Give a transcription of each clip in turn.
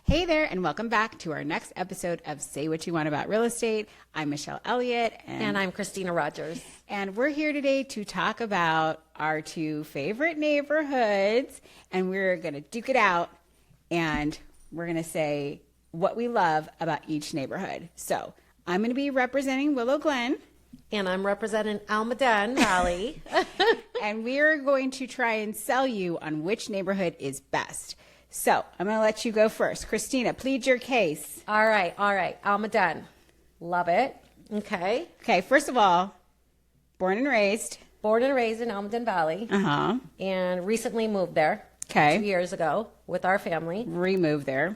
Hey there, and welcome back to our next episode of Say What You Want About Real Estate. I'm Michelle Elliott. And I'm Kristina Rodgers. And we're here today to talk about our two favorite neighborhoods. And we're going to duke it out, and we're going to say what we love about each neighborhood. So I'm going to be representing Willow Glen. And I'm representing Almaden Valley. And we are going to try and sell you on which neighborhood is best. So I'm going to let you go first. Kristina, plead your case. All right. Almaden. Love it. Okay. Okay, first of all, born and raised. Born and raised in Almaden Valley. Uh-huh. And recently moved there. Okay. 2 years ago with our family. Removed there,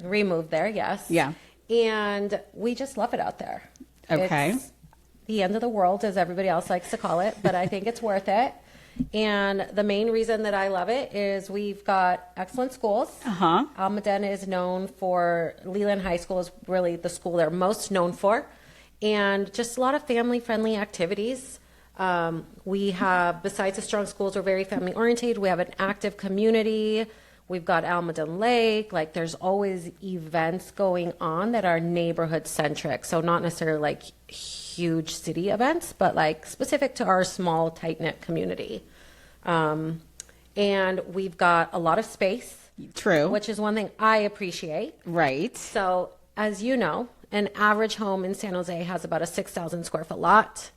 yes. Yeah. And we just love it out there. Okay. It's the end of the world, as everybody else likes to call it, but I think it's worth it. And the main reason that I love it is we've got excellent schools. Uh-huh. Almaden is known for, Leland High School is really the school they're most known for. And just a lot of family-friendly activities. We have, besides the strong schools, we're very family-oriented. We have an active community. We've got Almaden Lake. Like, there's always events going on that are neighborhood-centric. So not necessarily like huge city events, but like specific to our small, tight-knit community. And we've got a lot of space. True. Which is one thing I appreciate. Right. So, as you know, an average home in San Jose has about a 6,000 square foot lot.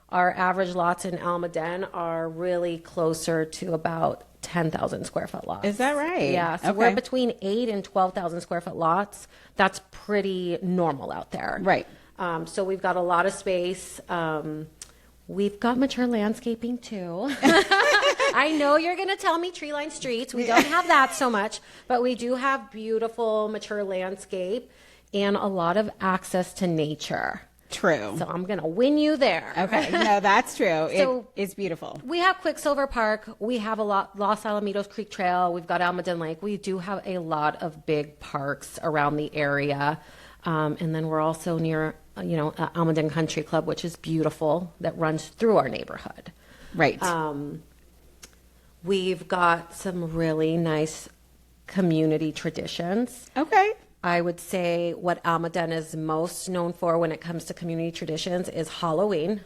Our average lots in Almaden are really closer to about 10,000 square foot lots. Is that right? Yeah. So we're between 8 and 12,000 square foot lots. That's pretty normal out there. Right. So we've got a lot of space. We've got mature landscaping too. I know you're going to tell me tree-lined streets. We don't have that so much, but we do have beautiful mature landscape and a lot of access to nature. True. So I'm going to win you there. Okay. No, that's true. So it's beautiful. We have Quicksilver Park. We have a lot, Los Alamitos Creek Trail. We've got Almaden Lake. We do have a lot of big parks around the area. And then we're also near, Almaden Country Club, which is beautiful, that runs through our neighborhood. Right. We've got some really nice community traditions. Okay. I would say what Almaden is most known for when it comes to community traditions is Halloween.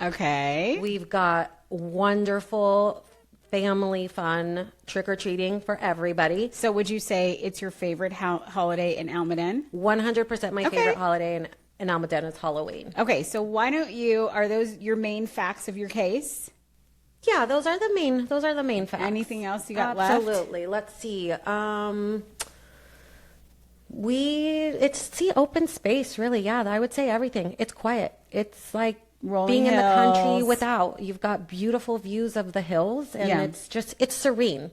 Okay. We've got wonderful family fun trick-or-treating for everybody. So would you say it's your favorite holiday in Almaden? 100% my favorite holiday in Almaden is Halloween. Okay, so are those your main facts of your case? Yeah, those are the main facts. Anything else you got left? Absolutely. Let's see. It's the open space, really. Yeah, I would say everything. It's quiet. It's like rolling being hills. In the country you've got beautiful views of the hills, and it's serene.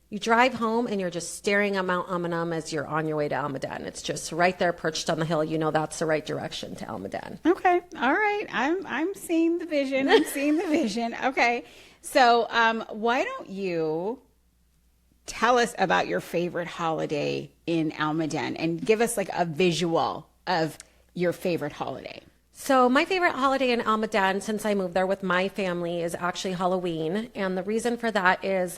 You drive home and you're just staring at Mount Amanum as you're on your way to Almaden. It's just right there perched on the hill. You know that's the right direction to Almaden. Okay. All right. I'm seeing the vision. Okay. So why don't you tell us about your favorite holiday in Almaden and give us like a visual of your favorite holiday. So my favorite holiday in Almaden, since I moved there with my family, is actually Halloween. And the reason for that is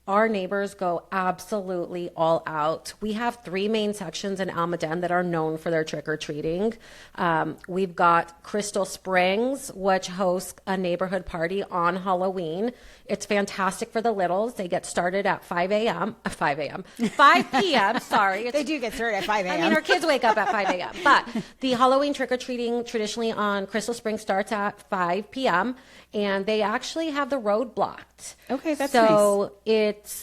our neighbors go absolutely all out. We have 3 main sections in Almaden that are known for their trick-or-treating. We've got Crystal Springs, which hosts a neighborhood party on Halloween. It's fantastic for the littles. They get started at 5 p.m. Sorry. They do get started at 5 a.m. I mean, our kids wake up at 5 a.m. But the Halloween trick-or-treating traditionally on Crystal Springs starts at 5 p.m. And they actually have the road blocked. Okay, that's nice. So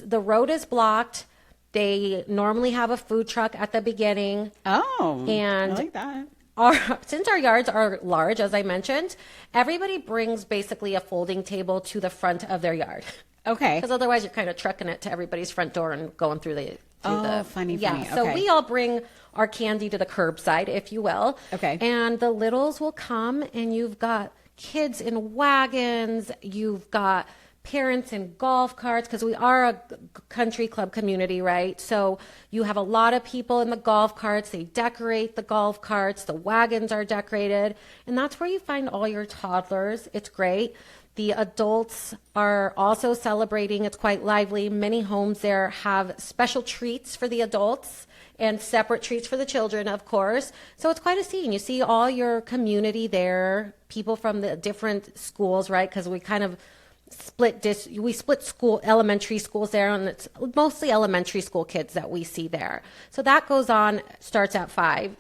the road is blocked. They normally have a food truck at the beginning. Oh, and I like that. Since our yards are large, as I mentioned, everybody brings basically a folding table to the front of their yard. Okay. Because otherwise you're kind of trucking it to everybody's front door and going through the... funny. Yeah, Okay. so we all bring our candy to the curbside, if you will. Okay. And the littles will come, and you've got kids in wagons, you've got parents in golf carts, because we are a country club community, right? So you have a lot of people in the golf carts. They decorate the golf carts. The wagons are decorated. And that's where you find all your toddlers. It's great. The adults are also celebrating. It's quite lively. Many homes there have special treats for the adults and separate treats for the children, of course. So it's quite a scene. You see all your community there, people from the different schools, right? Because we kind of split school, elementary schools there, and it's mostly elementary school kids that we see there. So that goes on, starts at 5.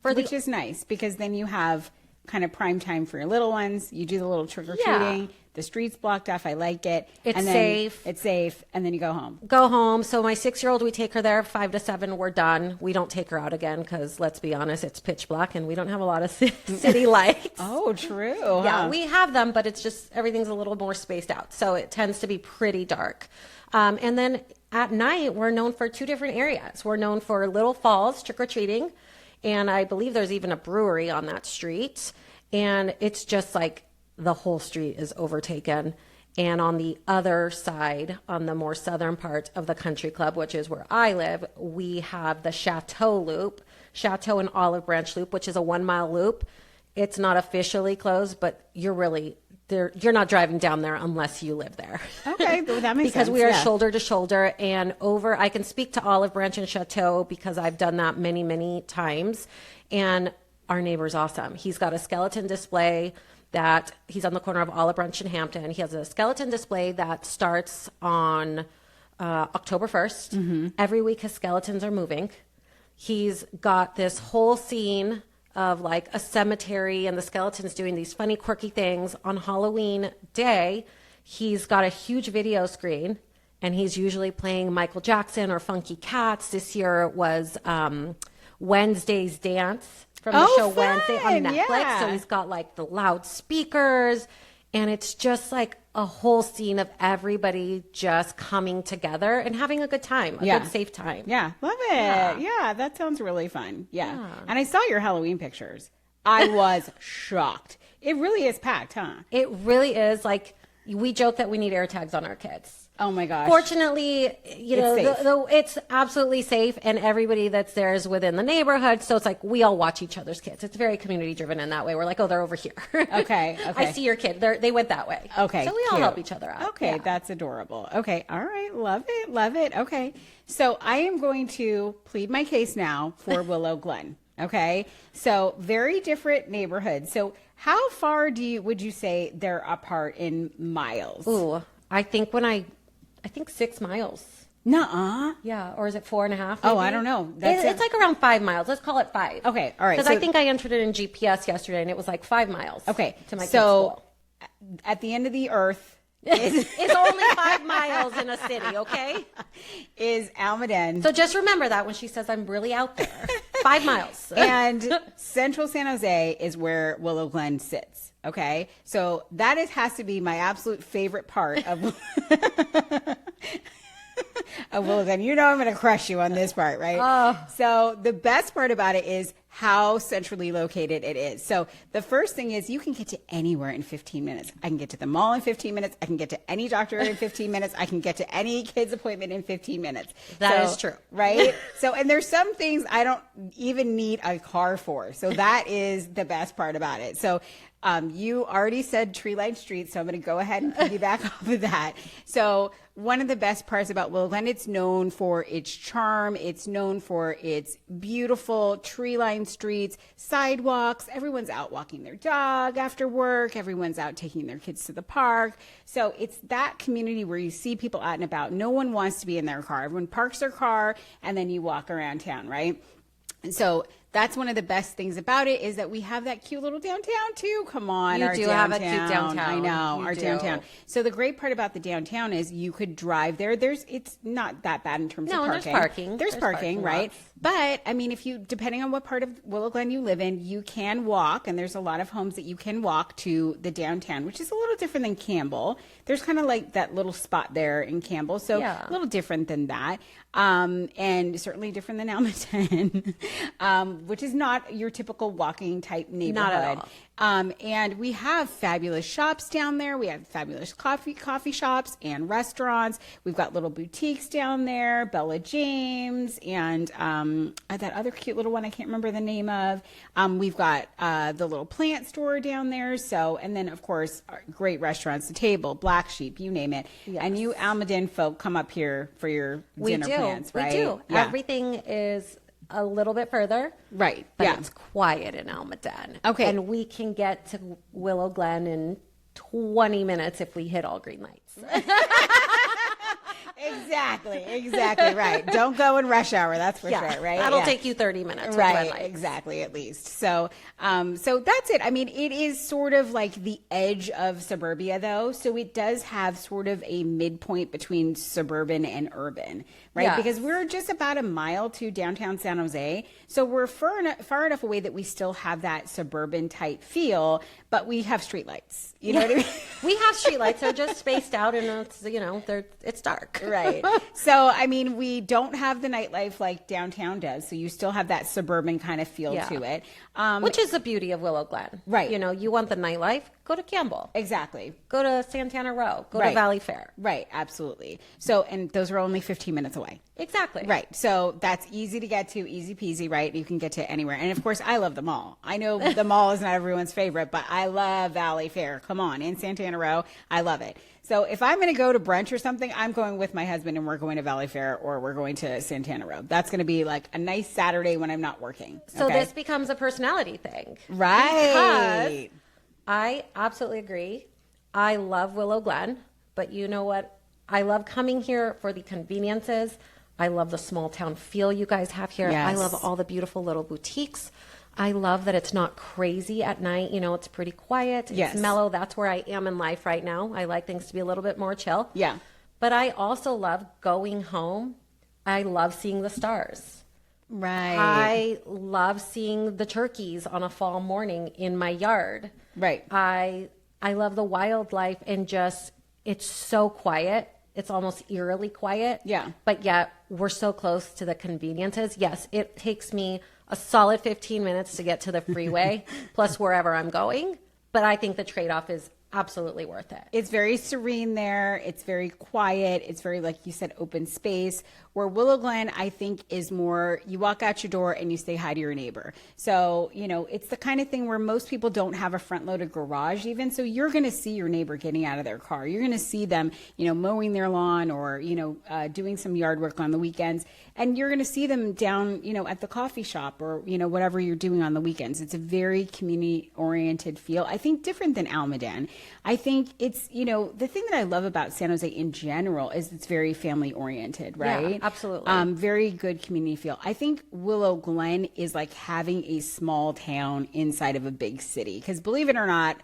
Which is nice, because then you have kind of prime time for your little ones. You do the little trick-or-treating. Yeah. The street's blocked off. I like it. It's safe. It's safe. And then you go home. Go home. So my 6-year-old, we take her there 5 to 7. We're done. We don't take her out again because, let's be honest, it's pitch black and we don't have a lot of city lights. Oh, true. Yeah, we have them, but it's just everything's a little more spaced out. So it tends to be pretty dark. And then at night, we're known for 2 different areas. We're known for Little Falls trick-or-treating. And I believe there's even a brewery on that street. And it's just like the whole street is overtaken. And on the other side, on the more southern part of the country club, which is where I live, we have the Chateau Loop, Chateau and Olive Branch Loop, which is a 1-mile loop. It's not officially closed, but you're not driving down there unless you live there. Okay, that makes sense. Because we are shoulder to shoulder and over. I can speak to Olive Branch and Chateau because I've done that many, many times. And our neighbor's awesome. He's got a skeleton display that he's on the corner of Olive Branch and Hampton. He has a skeleton display that starts on October 1st. Mm-hmm. Every week his skeletons are moving. He's got this whole scene of like a cemetery and the skeletons doing these funny, quirky things. On Halloween day, he's got a huge video screen and he's usually playing Michael Jackson or Funky Cats. This year it was Wednesday's Dance from the show fun. Wednesday on Netflix. Yeah. So he's got like the loudspeakers and it's just like a whole scene of everybody just coming together and having a good time, a good safe time. Yeah, love it. Yeah, that sounds really fun. Yeah. And I saw your Halloween pictures. I was shocked. It really is packed, huh? It really is. Like, we joke that we need air tags on our kids. Oh my gosh. Fortunately, it's absolutely safe and everybody that's there is within the neighborhood. So it's like we all watch each other's kids. It's very community driven in that way. We're like, oh, they're over here. Okay. I see your kid. They went that way. Okay. So we all help each other out. Okay. Yeah. That's adorable. Okay. All right. Love it. Love it. Okay. So I am going to plead my case now for Willow Glen. Okay. So very different neighborhoods. So how far would you say they're apart in miles? Ooh, I think 6 miles. Nuh-uh. Yeah, or is it 4.5? Maybe? Oh, I don't know. It's like around 5 miles. Let's call it 5. Okay, all right. Because I think I entered it in GPS yesterday, and it was like 5 miles. Okay, to my kids' school. At the end of the earth, it's only 5 miles in a city. Okay, is Almaden. So just remember that when she says I'm really out there, 5 miles. And Central San Jose is where Willow Glen sits. Okay, so that has to be my absolute favorite part of of Willow Glen. You know I'm going to crush you on this part, right? Oh. So the best part about it is how centrally located it is. So the first thing is you can get to anywhere in 15 minutes. I can get to the mall in 15 minutes. I can get to any doctor in 15 minutes. I can get to any kid's appointment in 15 minutes. That is true. Right? So, and there's some things I don't even need a car for. So that is the best part about it. So you already said tree-lined streets, so I'm going to go ahead and piggyback off of that. So one of the best parts about Willow Glen, it's known for its charm. It's known for its beautiful tree-lined streets, sidewalks. Everyone's out walking their dog after work. Everyone's out taking their kids to the park. So it's that community where you see people out and about. No one wants to be in their car. Everyone parks their car, and then you walk around town, right? And so that's one of the best things about it is that we have that cute little downtown too. Come on, you do have a cute downtown. I know, our downtown. So the great part about the downtown is you could drive there. It's not that bad in terms of parking. There's parking, right? Lots. But I mean, depending on what part of Willow Glen you live in, you can walk, and there's a lot of homes that you can walk to the downtown, which is a little different than Campbell. There's kind of like that little spot there in Campbell, so a little different than that, and certainly different than Almaden. which is not your typical walking type neighborhood. Not at all. And we have fabulous shops down there. We have fabulous coffee shops and restaurants. We've got little boutiques down there, Bella James, and that other cute little one I can't remember the name of. We've got the little plant store down there. So, and then of course, great restaurants, The Table, Black Sheep, you name it. Yes. And you Almaden folk come up here for your dinner plans, right? We do. Yeah. Everything is a little bit further. Right. But Yeah. it's quiet in Almaden. Okay. And we can get to Willow Glen in 20 minutes if we hit all green lights. Exactly right. Don't go in rush hour, that's for sure, right? That'll Yeah. take you 30 minutes. with red Right, lights. exactly, at least. So, so that's it. I mean, it is sort of like the edge of suburbia, though. So it does have sort of a midpoint between suburban and urban, right? Yes. Because we're just about a mile to downtown San Jose. So we're far enough away that we still have that suburban type feel, but we have streetlights. You know what I mean? We have streetlights. They're just spaced out, and it's it's dark. Right. So, I mean, we don't have the nightlife like downtown does. So you still have that suburban kind of feel Yeah. to it. Which is the beauty of Willow Glen. Right. You want the nightlife, go to Campbell. Exactly. Go to Santana Row. Go to Right. Valley Fair. Right. Absolutely. So, and those are only 15 minutes away. Exactly. Right. So that's easy to get to, easy peasy, right? You can get to anywhere. And of course, I love the mall. I know the mall is not everyone's favorite, but I love Valley Fair. Come on, in Santana Row. I love it. So if I'm going to go to brunch or something, I'm going with my husband and we're going to Valley Fair or we're going to Santana Row. That's going to be like a nice Saturday when I'm not working. So okay? this becomes a personality thing. Right. Because I absolutely agree. I love Willow Glen, but you know what? I love coming here for the conveniences. I love the small town feel you guys have here. I Yes. love all the beautiful little boutiques. I love that it's not crazy at night. It's pretty quiet. Yes. It's mellow. That's where I am in life right now. I like things to be a little bit more chill. Yeah. But I also love going home. I love seeing the stars. Right. I love seeing the turkeys on a fall morning in my yard. Right. I love the wildlife and just it's so quiet. It's almost eerily quiet. Yeah. But yet we're so close to the conveniences. Yes, it takes me a solid 15 minutes to get to the freeway plus wherever I'm going. But I think the trade-off is absolutely worth it. It's very serene there. It's very quiet. It's very, like you said, open space. Where Willow Glen, I think, is more, you walk out your door and you say hi to your neighbor. So, it's the kind of thing where most people don't have a front-loaded garage even. So you're going to see your neighbor getting out of their car. You're going to see them, mowing their lawn or, doing some yard work on the weekends. And you're going to see them down, at the coffee shop or, whatever you're doing on the weekends. It's a very community-oriented feel. I think different than Almaden. I think it's, the thing that I love about San Jose in general is it's very family-oriented, right? Yeah, absolutely. Very good community feel. I think Willow Glen is like having a small town inside of a big city. Because believe it or not,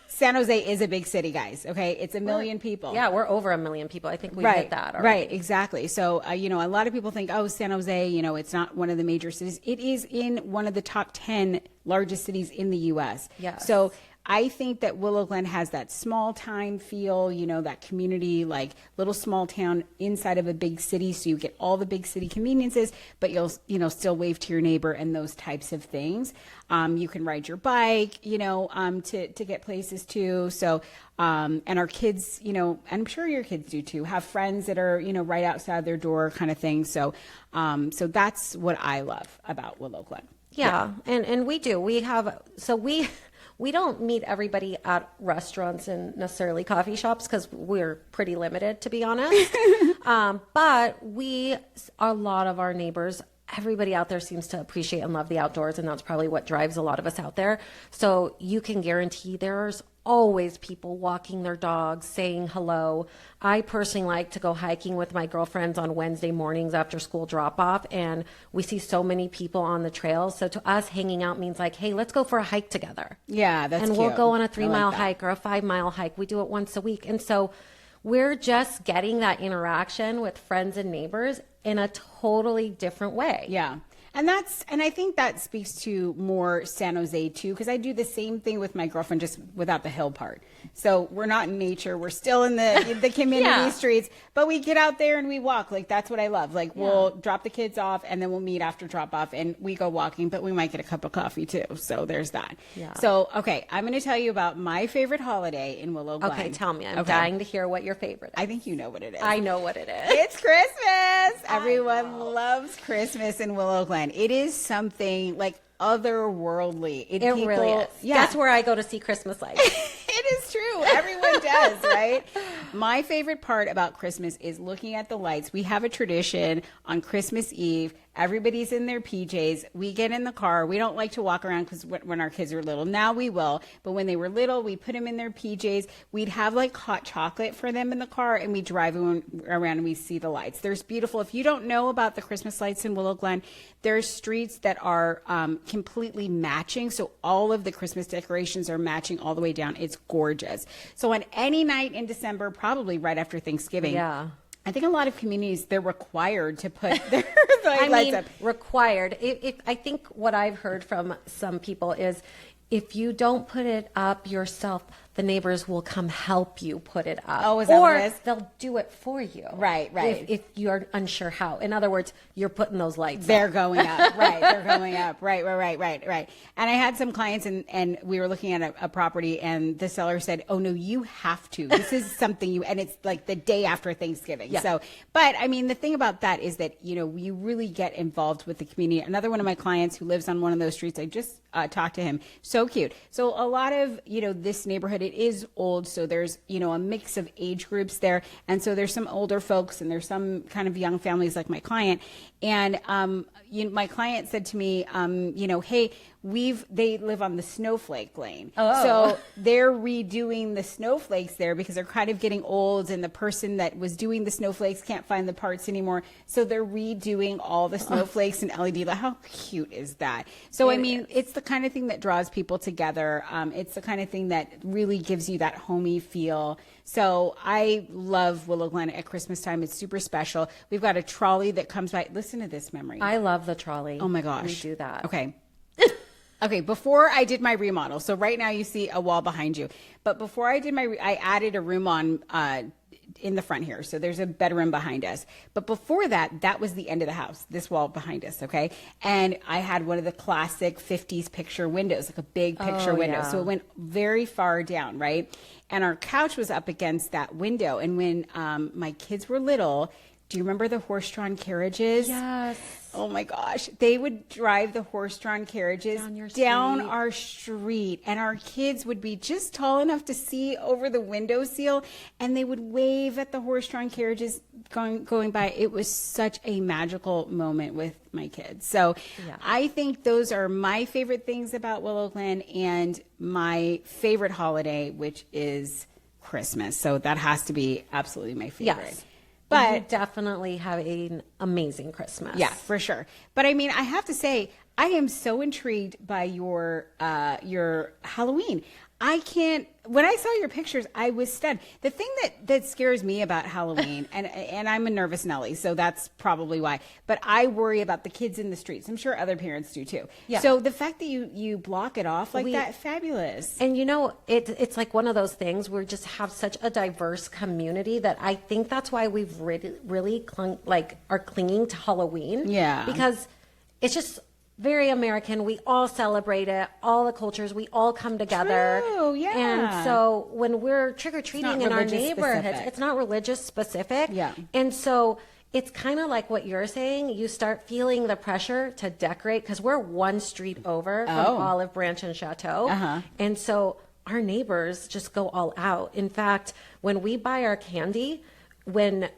San Jose is a big city, guys. Okay, it's a million people. Yeah, we're over 1 million people. I think we hit that already. Right, exactly. So, a lot of people think, oh, San Jose, it's not one of the major cities. It is in one of the top 10 largest cities in the U.S. Yes. So I think that Willow Glen has that small time feel, that community, like little small town inside of a big city. So you get all the big city conveniences, but you'll, still wave to your neighbor and those types of things. You can ride your bike, to get places too. So, and our kids, and I'm sure your kids do too, have friends that are, right outside their door kind of thing. So, so that's what I love about Willow Glen. Yeah, and we do. We don't meet everybody at restaurants and necessarily coffee shops because we're pretty limited, to be honest. But a lot of our neighbors, everybody out there seems to appreciate and love the outdoors, and that's probably what drives a lot of us out there. So you can guarantee there's always people walking their dogs, saying hello. I personally like to go hiking with my girlfriends on Wednesday mornings after school drop off, and we see so many people on the trails. So to us, hanging out means like, hey, let's go for a hike together. Yeah, that's and cute. we'll go on a I 3-mile like that. hike or a 5-mile hike. We do it once a week. And so we're just getting that interaction with friends and neighbors in a totally different way. Yeah. And I think that speaks to more San Jose too, because I do the same thing with my girlfriend, just without the hill part. So we're not in nature. We're still in the community streets, but we get out there and we walk. Like, that's what I love. Like, we'll drop the kids off and then we'll meet after drop off and we go walking, but we might get a cup of coffee too. So there's that. Yeah. So, okay, I'm going to tell you about my favorite holiday in Willow Glen. Okay, tell me. I'm dying to hear what your favorite is. I think you know what it is. I know what it is. It's Christmas. Everyone loves Christmas in Willow Glen. It is something like otherworldly. It really is. Yeah. That's where I go to see Christmas lights. It is true. Everyone does, right? My favorite part about Christmas is looking at the lights. We have a tradition on Christmas Eve. Everybody's in their PJs. We get in the car. We don't like to walk around because when our kids are little, now we will. But when they were little, we put them in their PJs. We'd have like hot chocolate for them in the car and we drive them around and we see the lights. There's beautiful. If you don't know about the Christmas lights in Willow Glen, there's streets that are completely matching. So all of the Christmas decorations are matching all the way down. It's gorgeous. So on any night in December, probably right after Thanksgiving. Yeah. I think a lot of communities, they're required to put their lights up. Required. I think what I've heard from some people is if you don't put it up yourself, the neighbors will come help you put it up. Oh, is that what it is? Or they'll do it for you. Right. If you're unsure how. In other words, you're putting those lights They're going up. Right. They're going up. Right. And I had some clients and we were looking at a property and the seller said, oh, no, you have to. This is something and it's like the day after Thanksgiving. Yeah. So, but I mean, the thing about that is that, you really get involved with the community. Another one of my clients who lives on one of those streets, I just talked to him. So cute. So a lot of, this neighborhood, it is old. So there's, a mix of age groups there. And so there's some older folks and there's some kind of young families like my client. And, my client said to me, hey, they live on the snowflake lane. Oh. So they're redoing the snowflakes there because they're kind of getting old and the person that was doing the snowflakes can't find the parts anymore. So they're redoing all the snowflakes and LED. How cute is that? So, it's the kind of thing that draws people together. It's the kind of thing that really gives you that homey feel. So I love Willow Glen at Christmas time. It's super special. We've got a trolley that comes by. Listen to this memory. I love the trolley. Oh my gosh. We do that. Okay. Okay, before I did my remodel, so right now you see a wall behind you, but before I did I added a room on in the front here, so there's a bedroom behind us. But before that was the end of the house, this wall behind us, okay? And I had one of the classic 50s picture windows, like a big picture window, so it went very far down, right? And our couch was up against that window, and when my kids were little, do you remember the horse-drawn carriages? Yes. Oh my gosh. They would drive the horse-drawn carriages down our street, and our kids would be just tall enough to see over the windowsill, and they would wave at the horse-drawn carriages going by. It was such a magical moment with my kids. So I think those are my favorite things about Willow Glen and my favorite holiday, which is Christmas. So that has to be absolutely my favorite. Yes. But you definitely have an amazing Christmas. Yeah, for sure. But I have to say, I am so intrigued by your Halloween. When I saw your pictures, I was stunned. The thing that scares me about Halloween, and I'm a nervous Nelly, so that's probably why, but I worry about the kids in the streets. I'm sure other parents do too. Yeah. So the fact that you block it off like that, fabulous. And it's like one of those things where we just have such a diverse community that I think that's why we've really are clinging to Halloween. Yeah. Because it's just very American. We all celebrate it. All the cultures, we all come together. True, yeah. And so when we're trick-or-treating in our neighborhoods, it's not religious specific. Yeah. And so it's kind of like what you're saying. You start feeling the pressure to decorate because we're one street over from Olive Branch and Chateau. Uh-huh. And so our neighbors just go all out. In fact, when we buy our candy, when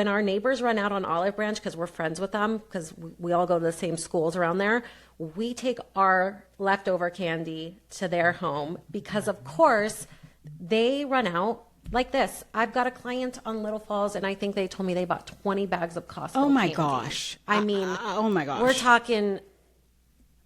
our neighbors run out on Olive Branch, because we're friends with them, because we all go to the same schools around there, we take our leftover candy to their home because, of course, they run out like this. I've got a client on Little Falls, and I think they told me they bought 20 bags of Costco Oh, my candy. gosh. Oh, my gosh. We're talking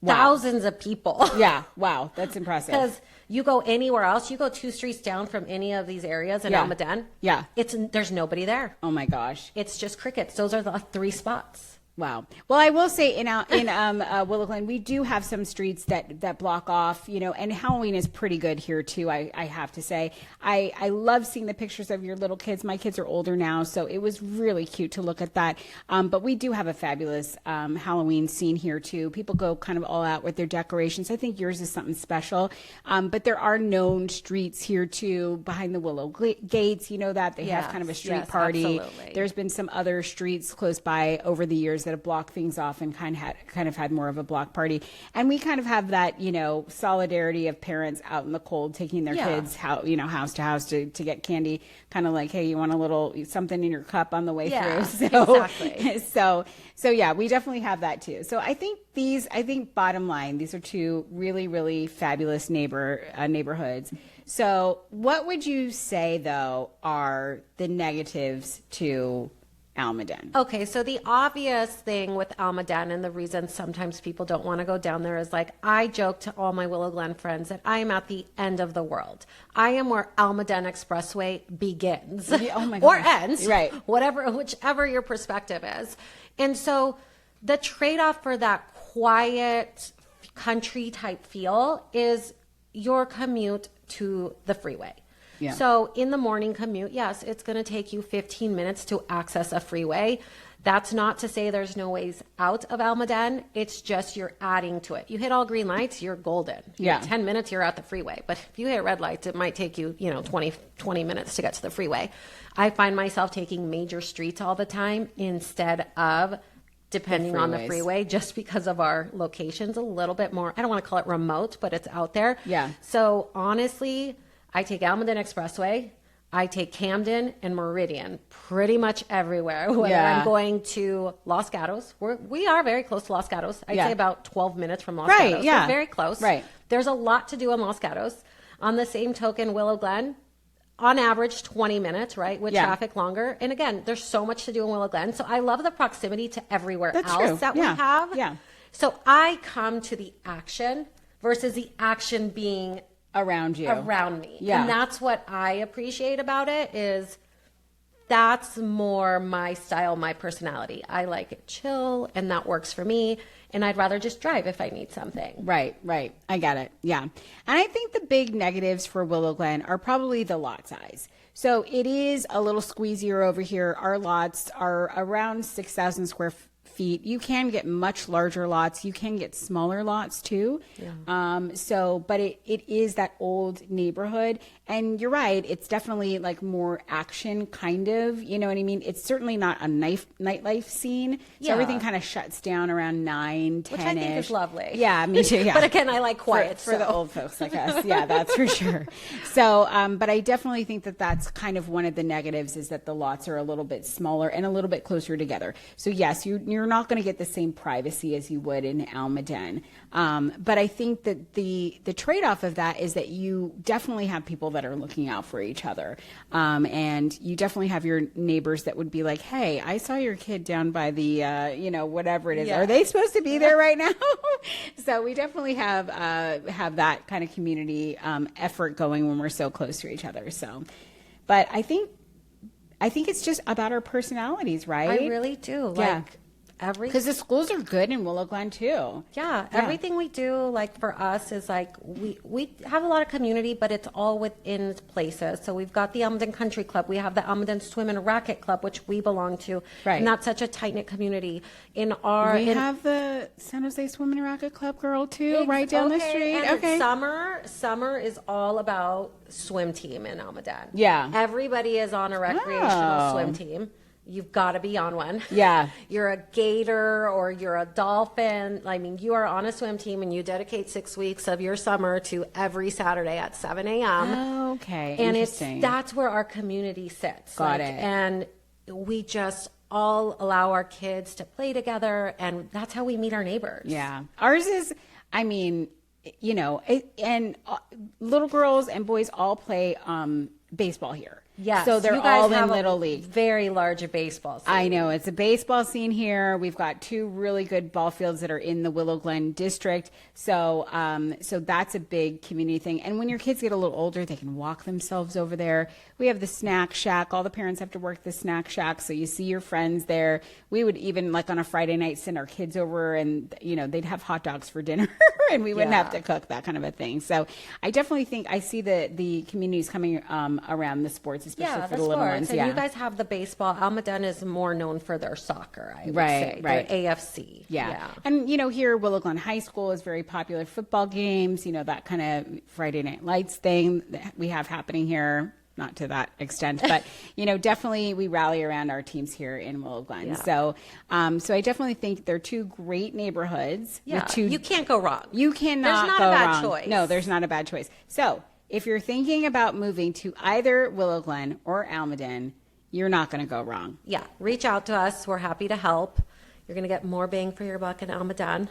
thousands of people. Yeah, wow, that's impressive. Because you go anywhere else, you go 2 streets down from any of these areas in Almaden. Yeah. There's nobody there. Oh my gosh. It's just crickets. Those are the 3 spots. Wow. Well, I will say in Willow Glen, we do have some streets that block off, and Halloween is pretty good here too. I have to say, I love seeing the pictures of your little kids. My kids are older now, so it was really cute to look at that. But we do have a fabulous Halloween scene here too. People go kind of all out with their decorations. I think yours is something special. But there are known streets here too behind the Willow Gates. You know that they have kind of a street party. Absolutely. There's been some other streets close by over the years that have blocked things off and kind of had more of a block party. And we kind of have that, solidarity of parents out in the cold taking their kids house to house to get candy, kind of like, hey, you want a little something in your cup on the way through. So, exactly. So yeah, we definitely have that too. So I think bottom line, these are two really, really fabulous neighborhoods. So what would you say though are the negatives to Almaden? Okay, so the obvious thing with Almaden and the reason sometimes people don't want to go down there is like, I joke to all my Willow Glen friends that I am at the end of the world. I am where Almaden Expressway begins or ends, right? Whichever your perspective is. And so the trade-off for that quiet country type feel is your commute to the freeway. Yeah. So in the morning commute, yes, it's going to take you 15 minutes to access a freeway. That's not to say there's no ways out of Almaden. It's just you're adding to it. You hit all green lights, you're golden. Yeah. 10 minutes, you're at the freeway. But if you hit red lights, it might take you, 20 minutes to get to the freeway. I find myself taking major streets all the time instead of depending on the freeway, just because of our locations a little bit more. I don't want to call it remote, but it's out there. Yeah. So honestly, I take Almaden Expressway, I take Camden and Meridian pretty much everywhere. Whether I'm going to Los Gatos, we are very close to Los Gatos. I'd say about 12 minutes from Los Gatos. Yeah. We're very close. Right. There's a lot to do in Los Gatos. On the same token, Willow Glen, on average 20 minutes, right? With traffic longer. And again, there's so much to do in Willow Glen. So I love the proximity to everywhere else that we have. Yeah. So I come to the action versus the action being around me. Yeah. And that's what I appreciate about it is that's more my style, my personality. I like it chill and that works for me. And I'd rather just drive if I need something. Right. I get it. Yeah. And I think the big negatives for Willow Glen are probably the lot size. So it is a little squeezier over here. Our lots are around 6,000 square feet. You can get much larger lots. You can get smaller lots too. Yeah. But it is that old neighborhood. And you're right. It's definitely like more action kind of, you know what I mean? It's certainly not a nightlife scene. So everything kind of shuts down around 9, 10-ish. Which I think is lovely. Yeah, me too. Yeah. But again, I like quiet. For the old folks, I guess. Yeah, that's for sure. So, but I definitely think that that's kind of one of the negatives is that the lots are a little bit smaller and a little bit closer together. So yes, you're not going to get the same privacy as you would in Almaden. But I think that the trade-off of that is that you definitely have people that are looking out for each other. And you definitely have your neighbors that would be like, hey, I saw your kid down by the, whatever it is. Yeah. Are they supposed to be there right now? So we definitely have that kind of community effort going when we're so close to each other. So, but I think it's just about our personalities, right? I really do. Because the schools are good in Willow Glen too. Yeah, everything we do, like for us, is like we have a lot of community, but it's all within places. So we've got the Almaden Country Club, we have the Almaden Swim and Racket Club, which we belong to, and that's such a tight knit community. We have the San Jose Swim and Racket Club, girl, too, right down the street. And summer is all about swim team in Almaden. Yeah, everybody is on a recreational swim team. You've got to be on one. Yeah. You're a gator or you're a dolphin. I mean, you are on a swim team and you dedicate 6 weeks of your summer to every Saturday at 7 a.m. Okay. And interesting. that's where our community sits. Got it. And we just all allow our kids to play together, and that's how we meet our neighbors. Yeah. Ours is, little girls and boys all play baseball here. Yes. So they're you guys all in have Little a League. very large baseball scene. I know. It's a baseball scene here. We've got 2 really good ball fields that are in the Willow Glen district. So so that's a big community thing. And when your kids get a little older, they can walk themselves over there. We have the snack shack. All the parents have to work the snack shack, so you see your friends there. We would even, like on a Friday night, send our kids over and, you know, they'd have hot dogs for dinner and we wouldn't have to cook, that kind of a thing. So I definitely think I see the communities coming around the sports, especially for the little ones. And you guys have the baseball. Almaden is more known for their soccer, I would say. Right. Their AFC. Yeah. And, you know, here, Willow Glen High School is very popular football games, you know, that kind of Friday Night Lights thing that we have happening here. Not to that extent, but, you know, definitely we rally around our teams here in Willow Glen. Yeah. So, so I definitely think they're 2 great neighborhoods. Yeah. With 2, you can't go wrong. you cannot There's not go a bad wrong. choice. No, there's not a bad choice. So if you're thinking about moving to either Willow Glen or Almaden, you're not going to go wrong. Yeah. Reach out to us. We're happy to help. You're going to get more bang for your buck in Almaden.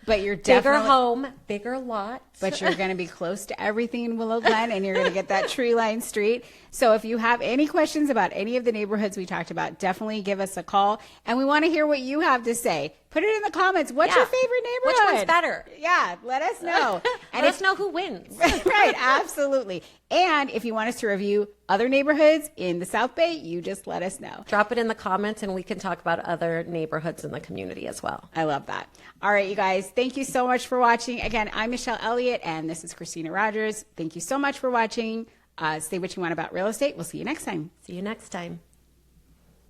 But you're Bigger definitely home, bigger lot. But you're going to be close to everything in Willow Glen, and you're going to get that tree-lined street. So if you have any questions about any of the neighborhoods we talked about, definitely give us a call. And we want to hear what you have to say. Put it in the comments. What's your favorite neighborhood? Which one's better? Yeah, let us know. And let us know who wins. Right, absolutely. And if you want us to review other neighborhoods in the South Bay, you just let us know. Drop it in the comments, and we can talk about other neighborhoods in the community as well. I love that. All right, you guys, thank you so much for watching. Again, I'm Michelle Elliott, and this is Kristina Rodgers. Thank you so much for watching. Say what you want about real estate. We'll see you next time. See you next time.